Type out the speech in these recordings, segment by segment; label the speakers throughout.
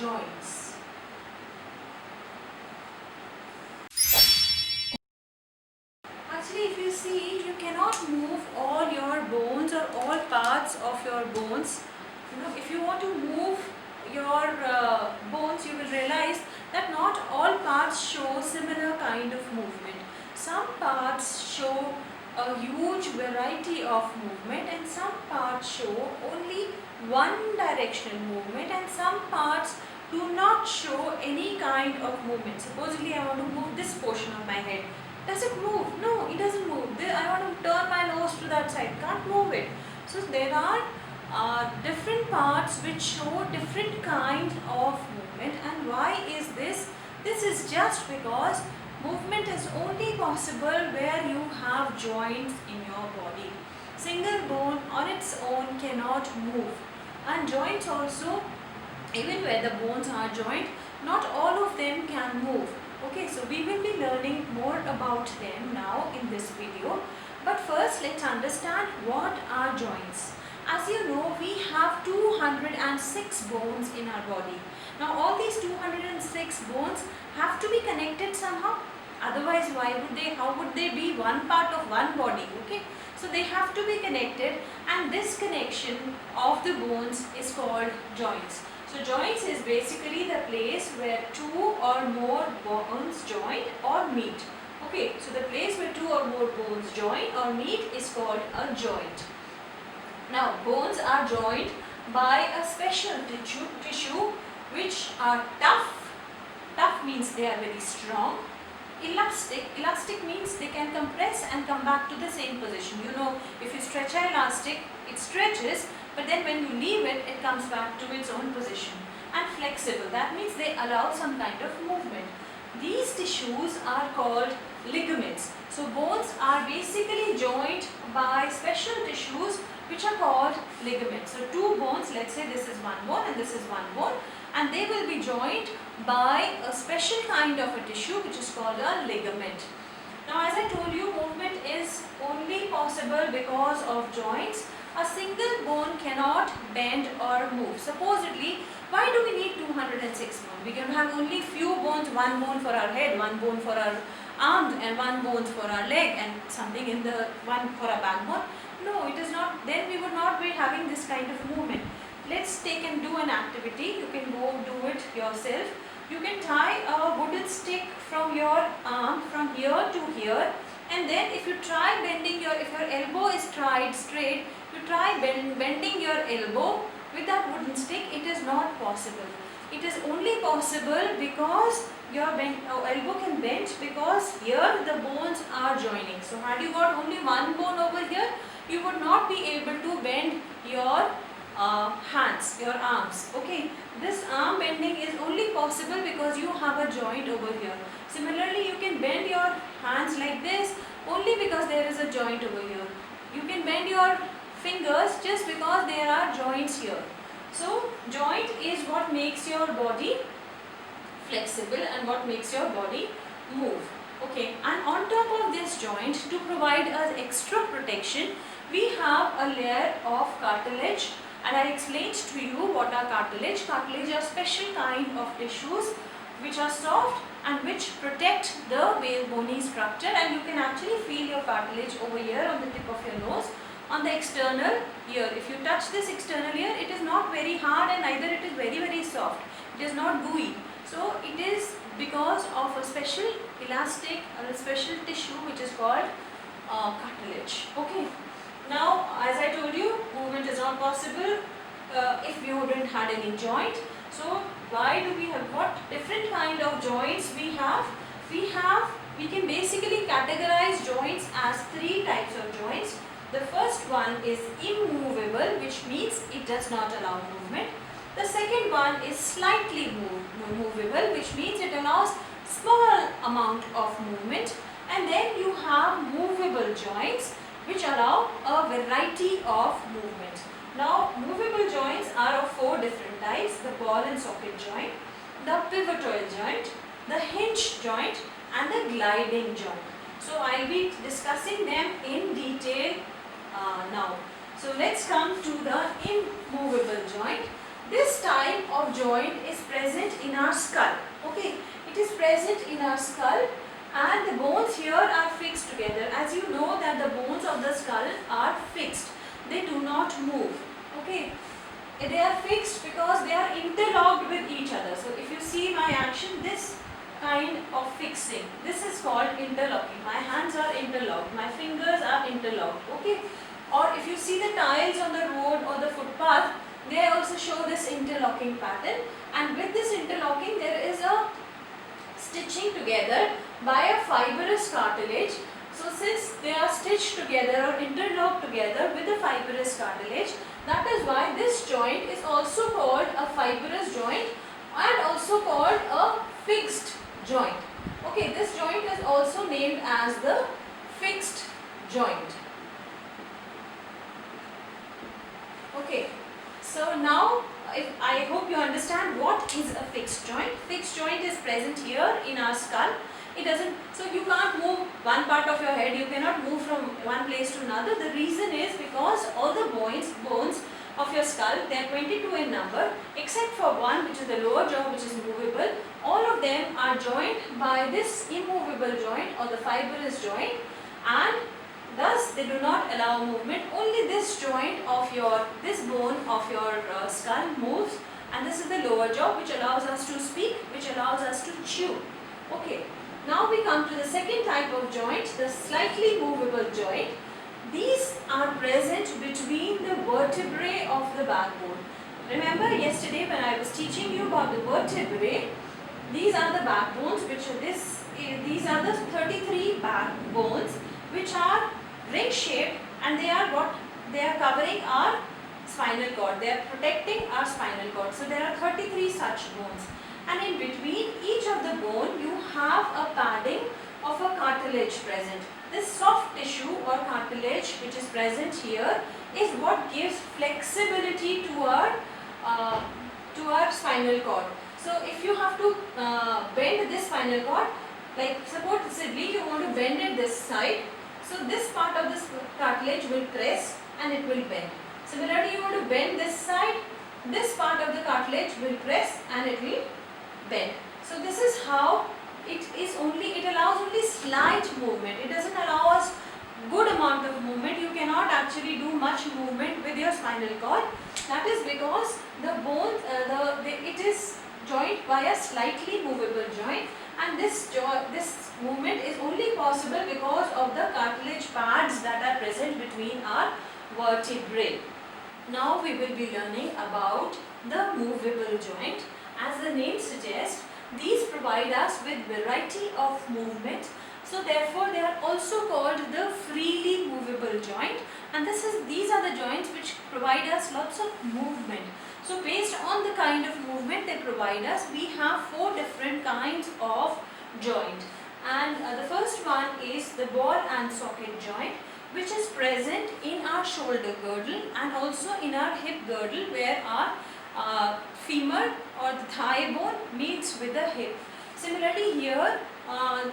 Speaker 1: joints. Actually, if you see, you cannot move all your bones or all parts of your bones. If you want to move your bones, you will realize that not all parts show similar kind of movement. Some parts show a huge variety of movement, and some parts show only one directional movement, and some parts do not show any kind of movement. Supposedly I want to move this portion of my head. Does it move? No, it doesn't move. I want to turn my nose to that side. Can't move it. So there are different parts which show different kind of movement. And why is this? This is just because movement is only possible where you have joints in your body. Single bone on its own cannot move. And joints also, even where the bones are joined, not all of them can move. Okay, so we will be learning more about them now in this video. But first, let's understand what are joints. As you know, we have 206 bones in our body. Now, all these 206 bones have to be connected somehow. Otherwise, how would they be one part of one body? Okay, so they have to be connected, and this connection of the bones is called joints. So joints is basically the place where two or more bones join or meet. Okay, so the place where two or more bones join or meet is called a joint. Now, bones are joined by a special tissue which are tough. Tough means they are very strong. Elastic means they can compress and come back to the same position. If you stretch an elastic, it stretches, but then when you leave it, it comes back to its own position. And flexible, that means they allow some kind of movement. These tissues are called ligaments. So bones are basically joined by special tissues which are called ligaments. So two bones, let's say this is one bone and this is one bone, and they will be joined by a special kind of a tissue which is called a ligament. Now, as I told you, movement is only possible because of joints. A single bone cannot bend or move. Supposedly, why do we need 206 bones? We can have only few bones, one bone for our head, one bone for our arms, and one bone for our leg, and something in the one for our backbone. No, it is not. Then we would not be having this kind of movement. Let's take and do an activity. You can go do it yourself. You can tie a wooden stick from your arm from here to here, and then if you try bending if your elbow is tried straight, you try bending your elbow with that wooden stick, it is not possible. It is only possible because your elbow can bend because here the bones are joining. So had you got only one bone over here, you would not be able to bend your hands, your arms. Okay, this arm bending is only possible because you have a joint over here. Similarly, you can bend your hands like this only because there is a joint over here. You can bend your fingers just because there are joints here. So joint is what makes your body flexible and what makes your body move. Okay, and on top of this joint, to provide us extra protection, we have a layer of cartilage. And I explained to you what are cartilage. Cartilage are special kind of tissues which are soft and which protect the bony structure, and you can actually feel your cartilage over here on the tip of your nose, on the external ear. If you touch this external ear, it is not very hard and neither it is very soft. It is not gooey. So it is because of a special elastic or a special tissue which is called cartilage. Okay. Now, as I told you, movement is not possible if you wouldn't had any joint. So, why do we have, what different kind of joints we have? We can basically categorize joints as three types of joints. The first one is immovable, which means it does not allow movement. The second one is slightly movable, which means it allows small amount of movement. And then you have movable joints, which allow a variety of movement. Now, movable joints are of four different types: the ball and socket joint, the pivotal joint, the hinge joint, and the gliding joint. So, I will be discussing them in detail now. So, let's come to the immovable joint. This type of joint is present in our skull. Okay, it is present in our skull, and the bones here are fixed together. As you know that the bones of the skull are fixed. They do not move. Okay, they are fixed because they are interlocked with each other. So if you see my action, this kind of fixing, this is called interlocking. My hands are interlocked, my fingers are interlocked. Okay, or if you see the tiles on the road or the footpath, they also show this interlocking pattern, and with this interlocking there is a stitching together by a fibrous cartilage. So since they are stitched together or interlocked together with the fibrous cartilage, that is why this joint is also called a fibrous joint and also called a fixed joint. Okay, this joint is also named as the fixed joint. Okay, so now I hope you understand what is a fixed joint. Fixed joint is present here in our skull. It doesn't, so you can't move one part of your head, you cannot move from one place to another. The reason is because all the bones of your skull, they are 22 in number, except for one, which is the lower jaw, which is movable. All of them are joined by this immovable joint or the fibrous joint, and thus they do not allow movement. Only this joint of this bone of your skull moves, and this is the lower jaw, which allows us to speak, which allows us to chew. Okay. Now we come to the second type of joint, the slightly movable joint. These are present between the vertebrae of the backbone. Remember yesterday when I was teaching you about the vertebrae, these are the backbones, these are the 33 backbones which are ring shaped, and they are covering our spinal cord. They are protecting our spinal cord. So there are 33 such bones. And in between each of the bone you have a padding of a cartilage present. This soft tissue or cartilage which is present here is what gives flexibility to our spinal cord. So if you have to bend this spinal cord, like supposedly you want to bend it this side, so this part of this cartilage will press and it will bend. Similarly, you want to bend this side, this part of the cartilage will press and it will bend. So this is how it allows only slight movement. It doesn't allow us good amount of movement. You cannot actually do much movement with your spinal cord. That is because the bones, it is joined by a slightly movable joint, and this movement is only possible because of the cartilage pads that are present between our vertebrae. Now we will be learning about the movable joint. As the name suggests, these provide us with variety of movement. So therefore they are also called the freely movable joint, and these are the joints which provide us lots of movement. So based on the kind of movement they provide us, we have 4 different kinds of joint. And the first one is the ball and socket joint, which is present in our shoulder girdle and also in our hip girdle, where our femur or the thigh bone meets with the hip. Similarly here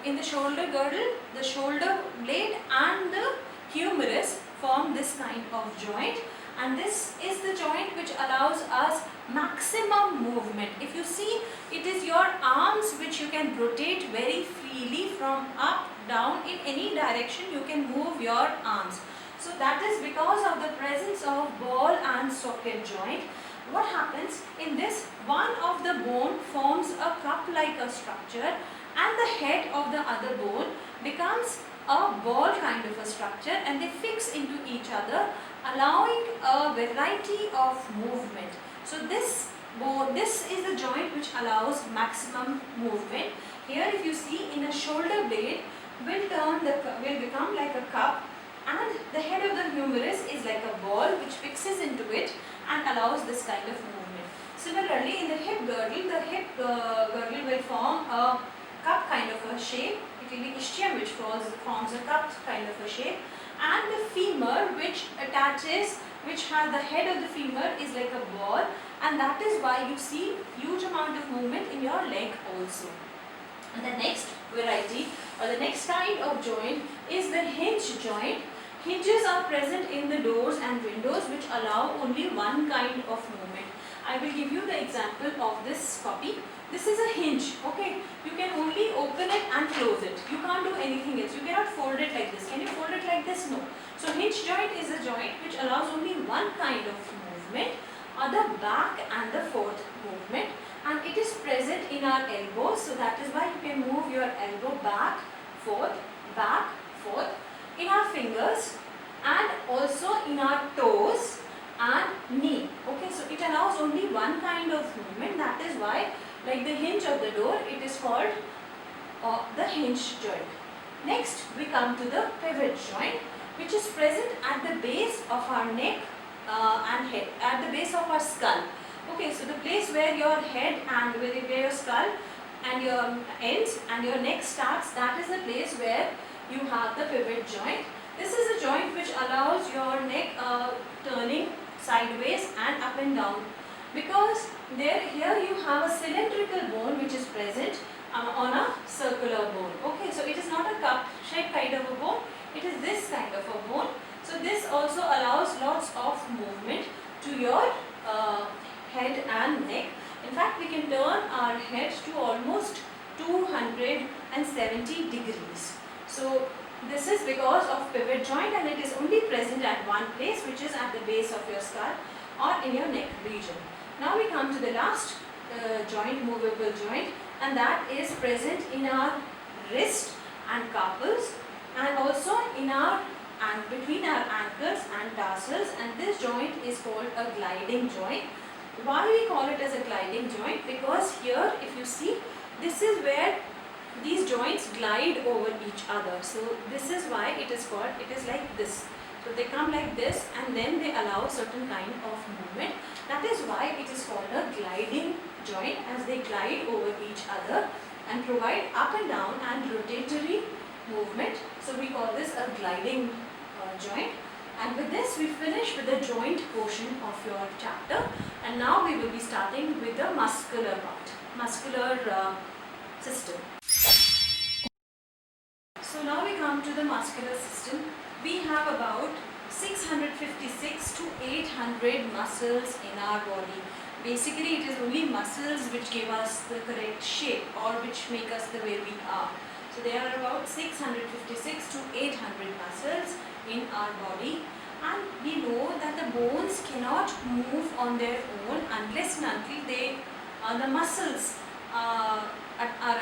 Speaker 1: in the shoulder girdle, the shoulder blade and the humerus form this kind of joint, and this is the joint which allows us maximum movement. If you see, it is your arms which you can rotate very freely from up, down, in any direction you can move your arms. So that is because of the presence of ball and socket joint. What happens in this, one of the bone forms a cup-like a structure and the head of the other bone becomes a ball kind of a structure, and they fix into each other, allowing a variety of movement. So this is the joint which allows maximum movement. Here if you see, in a shoulder blade will become like a cup, and the head of the humerus is like a ball which fixes into it and allows this kind of movement. Similarly, in the hip girdle, the hip girdle will form a cup kind of a shape. It will be ischium which forms a cup kind of a shape, and the femur which has the head of the femur is like a ball, and that is why you see huge amount of movement in your leg also. And the next variety or the next kind of joint is the hinge joint. Hinges are present in the doors and windows which allow only one kind of movement. I will give you the example of this copy. This is a hinge, okay. You can only open it and close it. You can't do anything else. You cannot fold it like this. Can you fold it like this? No. So hinge joint is a joint which allows only one kind of movement, the back and the forth movement, and it is present in our elbows. So that is why you can move your elbow back, forth, in our fingers and also in our toes and knee. Okay, so it allows only one kind of movement. That is why, like the hinge of the door, it is called the hinge joint. Next, we come to the pivot joint, which is present at the base of our neck and head, at the base of our skull. Okay, so the place where your head and where your skull and your ends and your neck starts, that is the place where you have the pivot joint. This is a joint which allows your neck turning sideways and up and down, because here you have a cylindrical bone which is present on a circular bone. Okay, so it is not a cup shaped kind of a bone, it is this kind of a bone. So this also allows lots of movement to your head and neck. In fact, we can turn our head to almost 270 degrees. So this is because of pivot joint, and it is only present at one place, which is at the base of your skull or in your neck region. Now we come to the last joint, movable joint, and that is present in our wrist and carpals, and also in our and between our ankles and tarsals, and this joint is called a gliding joint. Why we call it as a gliding joint? Because here, if you see, this is where these joints glide over each other. So this is why it is called, it is like this. So they come like this and then they allow certain kind of movement. That is why it is called a gliding joint, as they glide over each other and provide up and down and rotatory movement. So we call this a gliding joint. And with this we finish with the joint portion of your chapter, and now we will be starting with the muscular part, muscular system. So now we come to the muscular system. We have about 656 to 800 muscles in our body. Basically it is only muscles which give us the correct shape or which make us the way we are. So there are about 656 to 800 muscles in our body, and we know that the bones cannot move on their own unless and until the muscles are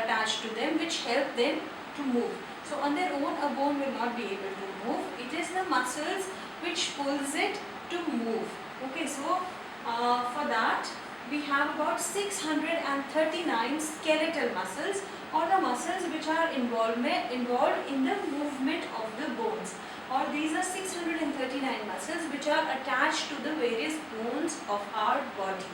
Speaker 1: attached to them, which help them to move. So on their own a bone will not be able to move. It is the muscles which pulls it to move. Okay, so for that we have about 639 skeletal muscles, or the muscles which are involved in the movement of the bones. Or these are 639 muscles which are attached to the various bones of our body,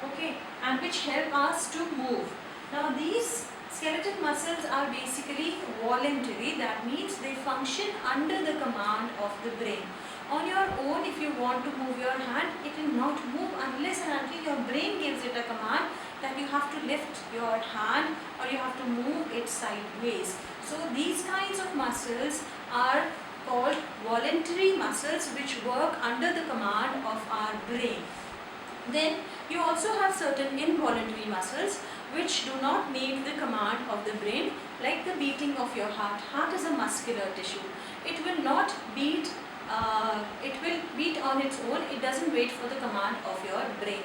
Speaker 1: okay, and which help us to move. Now these skeletal muscles are basically voluntary. That means they function under the command of the brain. On your own, if you want to move your hand, it will not move unless and until your brain gives it a command that you have to lift your hand or you have to move it sideways. So these kinds of muscles are called voluntary muscles which work under the command of our brain. Then you also have certain involuntary muscles which do not need the command of the brain, like the beating of your heart. Heart is a muscular tissue. It will not beat, it will beat on its own. It doesn't wait for the command of your brain.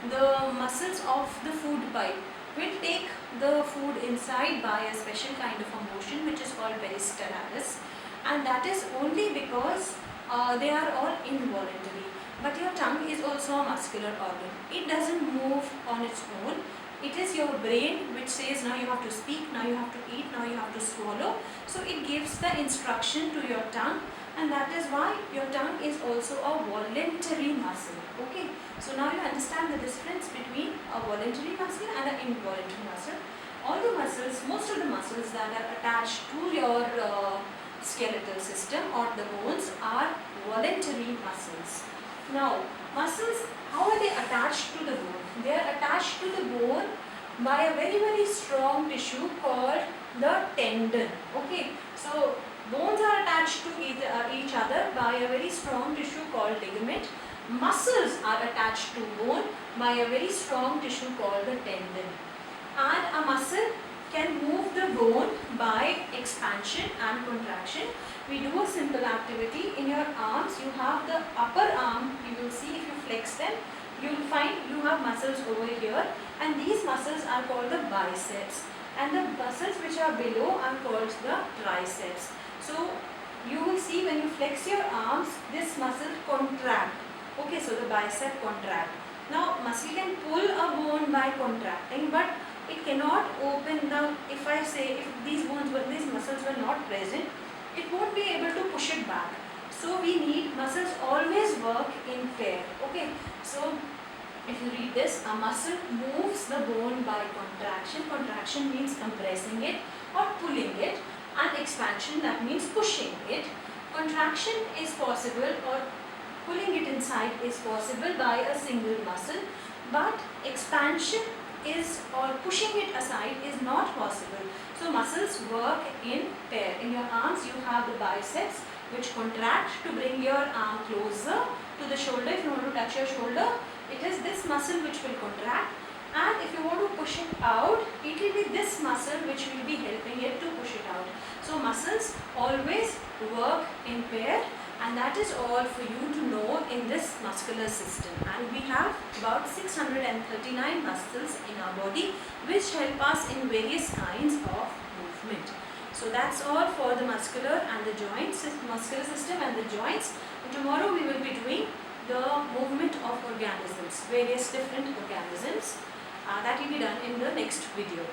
Speaker 1: The muscles of the food pipe will take the food inside by a special kind of a motion which is called peristalsis, and that is only because they are all involuntary. But your tongue is also a muscular organ. It doesn't move on its own. It is your brain which says now you have to speak, now you have to eat, now you have to swallow. So it gives the instruction to your tongue, and that is why your tongue is also a voluntary muscle. Okay, so now you understand the difference between a voluntary muscle and an involuntary muscle. All the muscles, most of the muscles that are attached to your skeletal system or the bones are voluntary muscles. Now, muscles, how are they attached to the bone? They are attached to the bone by a very, very strong tissue called the tendon. Okay, so bones are attached to each other by a very strong tissue called ligament. muscles are attached to bone by a very strong tissue called the tendon. And a muscle can move the bone by expansion and contraction. We do a simple activity. In your arms, you have the upper arm. You will see if you flex them, you will find you have muscles over here, and these muscles are called the biceps, and the muscles which are below are called the triceps. So you will see when you flex your arms, this muscle contract. Okay, so the bicep contract. Now muscle can pull a bone by contracting, but it cannot open the, if I say if these muscles were not present, it won't be able to push it back. So we need, muscles always work in pair. Okay, so if you read this, a muscle moves the bone by contraction. Contraction means compressing it or pulling it, and expansion, that means pushing it. Contraction is possible, or pulling it inside is possible by a single muscle, but expansion is, or pushing it aside, is not possible. So muscles work in pair. In your arms you have the biceps which contract to bring your arm closer to the shoulder. If you want to touch your shoulder, it is this muscle which will contract, and if you want to push it out, it will be this muscle which will be helping it to push it out. So muscles always work in pair, and that is all for you to know in this muscular system. And we have about 639 muscles in our body which help us in various kinds of movement. So that's all for the muscular and the joints, muscular system and the joints. And tomorrow we will be doing the movement of organisms, various different organisms. That will be done in the next video.